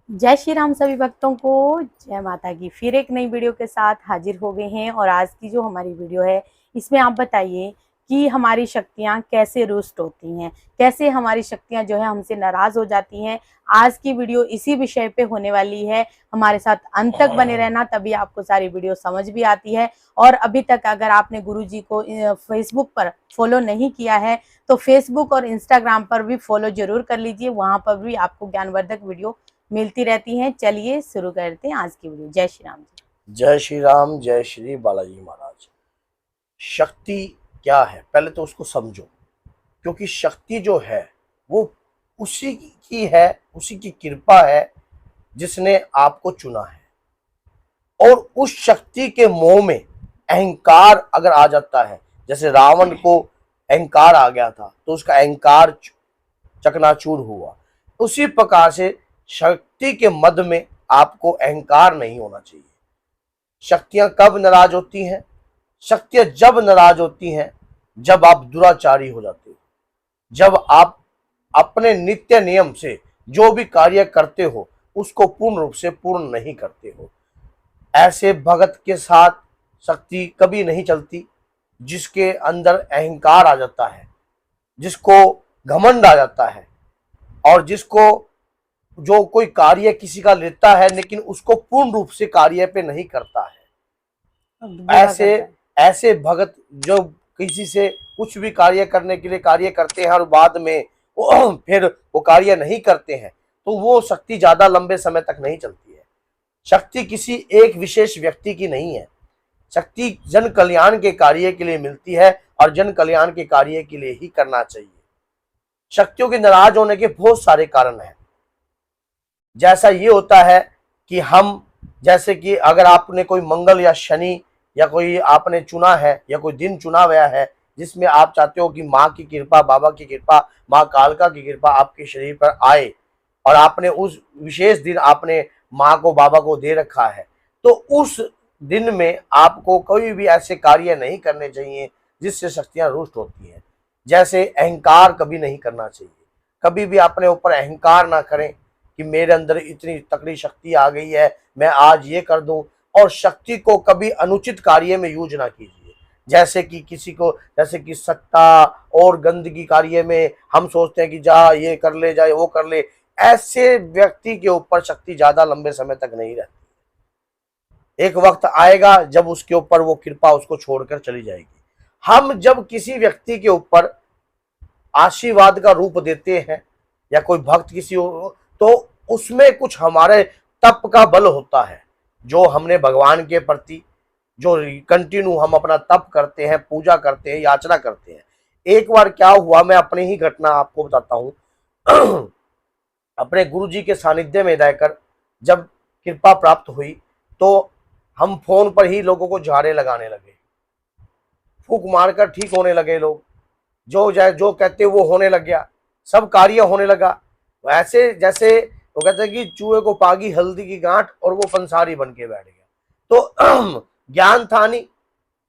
जय श्री राम सभी भक्तों को, जय माता की। फिर एक नई वीडियो के साथ हाजिर हो गए हैं। और आज की जो हमारी वीडियो है, इसमें आप बताइए कि हमारी शक्तियां कैसे रुष्ट होती हैं, कैसे हमारी शक्तियां जो है हमसे नाराज हो जाती हैं। आज की वीडियो इसी विषय पे होने वाली है। हमारे साथ अंत तक बने रहना, तभी आपको सारी वीडियो समझ भी आती है। और अभी तक अगर आपने गुरुजी को फेसबुक पर फॉलो नहीं किया है तो फेसबुक और इंस्टाग्राम पर भी फॉलो जरूर कर लीजिए। वहां पर भी आपको ज्ञानवर्धक वीडियो मिलती रहती हैं। चलिए शुरू करते हैं आज की वीडियो। जय श्री राम जी। जय श्री राम, जय श्री बालाजी महाराज। शक्ति क्या है, पहले तो उसको समझो। क्योंकि शक्ति जो है वो उसी की है, उसी की कृपा है जिसने आपको चुना है। और उस शक्ति के मोह में अहंकार अगर आ जाता है, जैसे रावण को अहंकार आ गया था तो उसका अहंकार चकनाचूर हुआ, उसी प्रकार से शक्ति के मद में आपको अहंकार नहीं होना चाहिए। शक्तियां कब नाराज होती हैं? शक्तियां जब नाराज होती हैं जब आप दुराचारी हो जाते हो, जब आप अपने नित्य नियम से जो भी कार्य करते हो उसको पूर्ण रूप से पूर्ण नहीं करते हो। ऐसे भगत के साथ शक्ति कभी नहीं चलती जिसके अंदर अहंकार आ जाता है, जिसको घमंड आ जाता है, और जिसको जो कोई कार्य किसी का लेता है लेकिन उसको पूर्ण रूप से कार्य पे नहीं करता है। ऐसे ऐसे भगत जो किसी से कुछ भी कार्य करने के लिए कार्य करते हैं और बाद में फिर वो कार्य नहीं करते हैं, तो वो शक्ति ज्यादा लंबे समय तक नहीं चलती है। शक्ति किसी एक विशेष व्यक्ति की नहीं है। शक्ति जन कल्याण के कार्य के लिए मिलती है और जन कल्याण के कार्य के लिए ही करना चाहिए। शक्तियों के नाराज होने के बहुत सारे कारण हैं। जैसा ये होता है कि हम, जैसे कि अगर आपने कोई मंगल या शनि या कोई आपने चुना है या कोई दिन चुना गया है जिसमें आप चाहते हो कि माँ की कृपा, बाबा की कृपा, माँ कालका की कृपा आपके शरीर पर आए, और आपने उस विशेष दिन आपने माँ को, बाबा को दे रखा है, तो उस दिन में आपको कोई भी ऐसे कार्य नहीं करने चाहिए जिससे शक्तियां रुष्ट होती हैं। जैसे अहंकार कभी नहीं करना चाहिए। कभी भी अपने ऊपर अहंकार ना करें कि मेरे अंदर इतनी तकड़ी शक्ति आ गई है, मैं आज ये कर दूं। और शक्ति को कभी अनुचित कार्य में यूज ना कीजिए। जैसे कि किसी को, जैसे कि सट्टा और गंदगी कार्य में हम सोचते हैं कि जा ये कर ले, जाए वो कर ले। ऐसे व्यक्ति के ऊपर शक्ति ज्यादा लंबे समय तक नहीं रहती। एक वक्त आएगा जब उसके ऊपर वो कृपा उसको छोड़कर चली जाएगी। हम जब किसी व्यक्ति के ऊपर आशीर्वाद का रूप देते हैं या कोई भक्त किसी तो उसमें कुछ हमारे तप का बल होता है, जो हमने भगवान के प्रति जो कंटिन्यू हम अपना तप करते हैं, पूजा करते हैं, याचना करते हैं। एक बार क्या हुआ, मैं अपनी ही घटना आपको बताता हूँ। अपने गुरु जी के सानिध्य में रहकर जब कृपा प्राप्त हुई तो हम फोन पर ही लोगों को झाड़े लगाने लगे, फूक मारकर ठीक होने लगे लोग। जो जाए जो कहते वो होने लग गया, सब कार्य होने लगा। ऐसे जैसे वो कहते हैं कि चूहे को पागी हल्दी की गांठ और वो पंसारी बन के बैठ गया। तो ज्ञान था नहीं,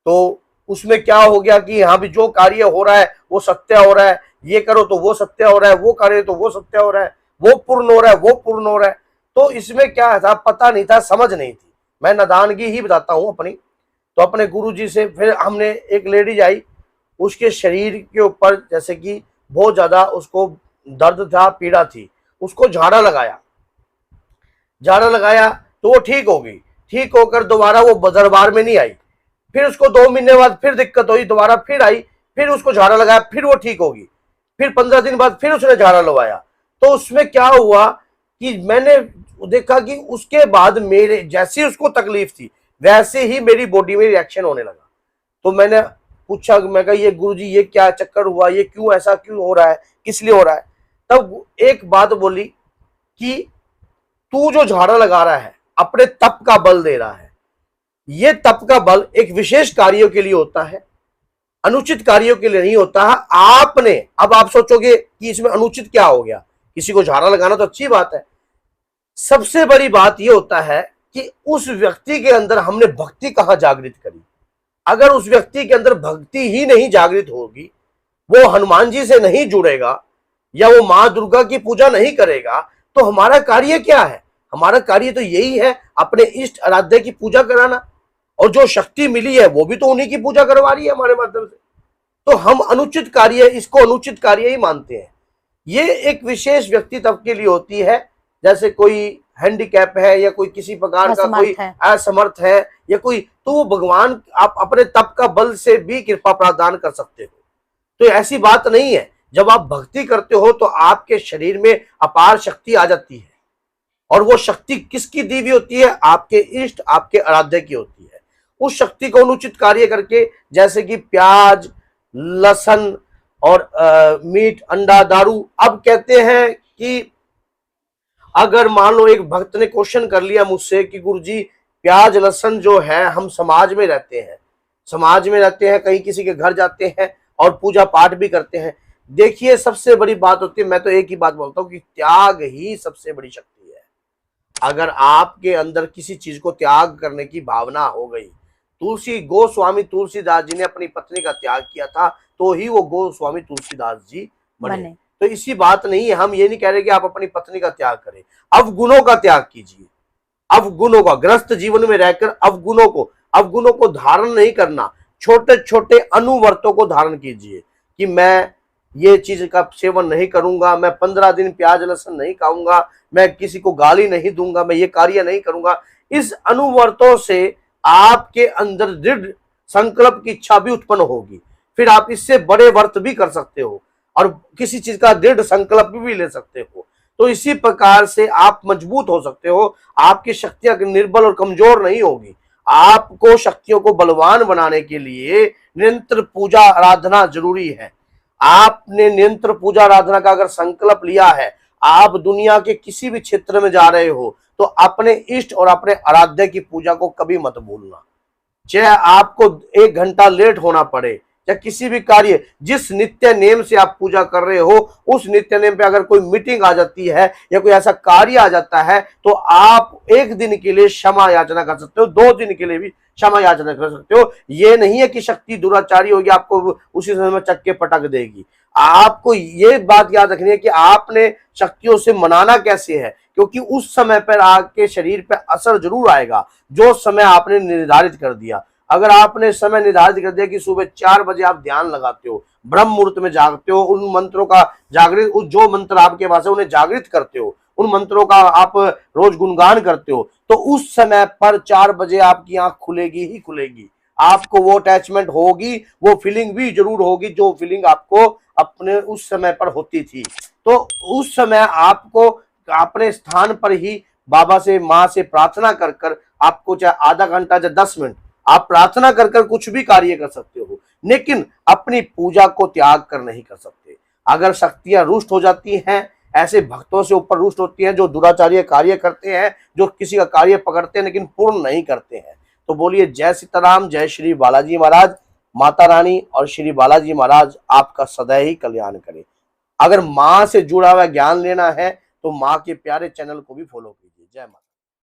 तो उसमें क्या हो गया कि यहाँ भी जो कार्य हो रहा है वो सत्य हो रहा है, ये करो तो वो सत्य हो रहा है, वो करे तो वो सत्य हो रहा है, वो पूर्ण हो रहा है, वो पूर्ण हो रहा है। तो इसमें क्या था, पता नहीं था, समझ नहीं थी। मैं नादानगी ही बताता हूँ अपनी। तो अपने गुरु जी से फिर हमने, एक लेडीज आई, उसके शरीर के ऊपर जैसे कि बहुत ज्यादा उसको दर्द था, पीड़ा थी, उसको झाड़ा लगाया। झाड़ा लगाया तो वो ठीक हो गई। ठीक होकर दोबारा वो दरबार में नहीं आई। फिर उसको 2 महीने बाद फिर दिक्कत हुई, दोबारा फिर आई, फिर उसको झाड़ा लगाया, फिर वो ठीक होगी। फिर 15 दिन बाद फिर उसने झाड़ा लगवाया। तो उसमें क्या हुआ कि मैंने देखा कि उसके बाद मेरे जैसी उसको तकलीफ थी वैसे ही मेरी बॉडी में रिएक्शन होने लगा। तो मैंने पूछा, मैं कहा ये गुरुजी ये क्या चक्कर हुआ, ये क्यों ऐसा क्यों हो रहा है, किस लिए हो रहा है? तब एक बात बोली कि तू जो झाड़ा लगा रहा है अपने तप का बल दे रहा है। ये तप का बल एक विशेष कार्यों के लिए होता है, अनुचित कार्यों के लिए नहीं होता है। आपने, अब आप सोचोगे कि इसमें अनुचित क्या हो गया, किसी को झाड़ा लगाना तो अच्छी बात है। सबसे बड़ी बात यह होता है कि उस व्यक्ति के अंदर हमने भक्ति कहां जागृत करी। अगर उस व्यक्ति के अंदर भक्ति ही नहीं जागृत होगी, वो हनुमान जी से नहीं जुड़ेगा या वो मां दुर्गा की पूजा नहीं करेगा, तो हमारा कार्य क्या है? हमारा कार्य तो यही है, अपने इष्ट आराध्य की पूजा कराना, और जो शक्ति मिली है वो भी तो उन्हीं की पूजा करवा रही है हमारे माध्यम से। तो हम अनुचित कार्य, इसको अनुचित कार्य ही मानते हैं। ये एक विशेष व्यक्ति तब के लिए होती है, जैसे कोई हैंडीकैप है या कोई किसी प्रकार का कोई असमर्थ है या कोई, तो वो भगवान आप अपने तप का बल से भी कृपा प्रदान कर सकते हो। तो ऐसी बात नहीं है, जब आप भक्ति करते हो तो आपके शरीर में अपार शक्ति आ जाती है, और वो शक्ति किसकी दी हुई होती है? आपके इष्ट, आपके आराध्य की होती है। उस शक्ति को अनुचित कार्य करके, जैसे कि प्याज, लहसुन और मीट, अंडा, दारू। अब कहते हैं कि अगर मान लो एक भक्त ने क्वेश्चन कर लिया मुझसे कि गुरुजी प्याज लहसुन जो है, हम समाज में रहते हैं, कहीं किसी के घर जाते हैं और पूजा पाठ भी करते हैं। देखिए सबसे बड़ी बात होती है, मैं तो एक ही बात बोलता हूँ कि त्याग ही सबसे बड़ी शक्ति है। अगर आपके अंदर किसी चीज को त्याग करने की भावना हो गई, गोस्वामी तुलसीदास जी ने अपनी पत्नी का त्याग किया था, तो ही वो गोस्वामी तुलसीदास जी बने। तो इसी बात नहीं है, हम ये नहीं कह रहे कि आप अपनी पत्नी का त्याग करें, अवगुणों का त्याग कीजिए। अवगुणों का, ग्रस्त जीवन में रहकर अवगुणों को धारण नहीं करना, छोटे छोटे अनुवर्तों को धारण कीजिए कि मैं ये चीज का सेवन नहीं करूंगा, मैं 15 दिन प्याज लहसुन नहीं खाऊंगा, मैं किसी को गाली नहीं दूंगा, मैं ये कार्य नहीं करूंगा। इस अनुवर्तों से आपके अंदर दृढ़ संकल्प की इच्छा भी उत्पन्न होगी, फिर आप इससे बड़े व्रत भी कर सकते हो और किसी चीज का दृढ़ संकल्प भी ले सकते हो। तो इसी प्रकार से आप मजबूत हो सकते हो, आपकी शक्तियां निर्बल और कमजोर नहीं होगी। आपको शक्तियों को बलवान बनाने के लिए निरंतर पूजा आराधना जरूरी है। आपने निरंतर पूजा आराधना का अगर संकल्प लिया है, आप दुनिया के किसी भी क्षेत्र में जा रहे हो, तो अपने इष्ट और अपने आराध्य की पूजा को कभी मत भूलना। चाहे आपको 1 घंटा लेट होना पड़े, या किसी भी कार्य, जिस नित्य नेम से आप पूजा कर रहे हो, उस नित्य नेम पे अगर कोई मीटिंग आ जाती है या कोई ऐसा कार्य आ जाता है, तो आप 1 दिन के लिए क्षमा याचना कर सकते हो, 2 दिन के लिए भी क्षमा याचना कर सकते हो। ये नहीं है कि शक्ति दुराचारी होगी, आपको उसी समय में चक्के पटक देगी। आपको ये बात याद रखनी है कि आपने शक्तियों से मनाना कैसे है, क्योंकि उस समय पर आपके शरीर पर असर जरूर आएगा जो समय आपने निर्धारित कर दिया। अगर आपने समय निर्धारित कर दिया कि सुबह 4 बजे आप ध्यान लगाते हो, ब्रह्म मुहूर्त में जागते हो, उन मंत्रों का जागृत, जो मंत्र आपके पास है उन्हें जागृत करते हो, उन मंत्रों का आप रोज गुणगान करते हो, तो उस समय पर 4 बजे आपकी आंख खुलेगी ही खुलेगी। आपको वो अटैचमेंट होगी, वो फीलिंग भी जरूर होगी जो फीलिंग आपको अपने उस समय पर होती थी। तो उस समय आपको अपने स्थान पर ही बाबा से, माँ से प्रार्थना कर कर, आपको चाहे आधा घंटा या 10 मिनट आप प्रार्थना कर कर कुछ भी कार्य कर सकते हो, लेकिन अपनी पूजा को त्याग कर नहीं कर सकते। अगर शक्तियां रुष्ट हो जाती हैं, ऐसे भक्तों से ऊपर रुष्ट होती हैं जो दुराचार्य कार्य करते हैं, जो किसी का कार्य पकड़ते हैं लेकिन पूर्ण नहीं करते हैं। तो बोलिए जय सीताराम, जय श्री बालाजी महाराज। माता रानी और श्री बालाजी महाराज आपका सदैव ही कल्याण करें। अगर माँ से जुड़ा हुआ ज्ञान लेना है तो माँ के प्यारे चैनल को भी फॉलो कीजिए। जय माता।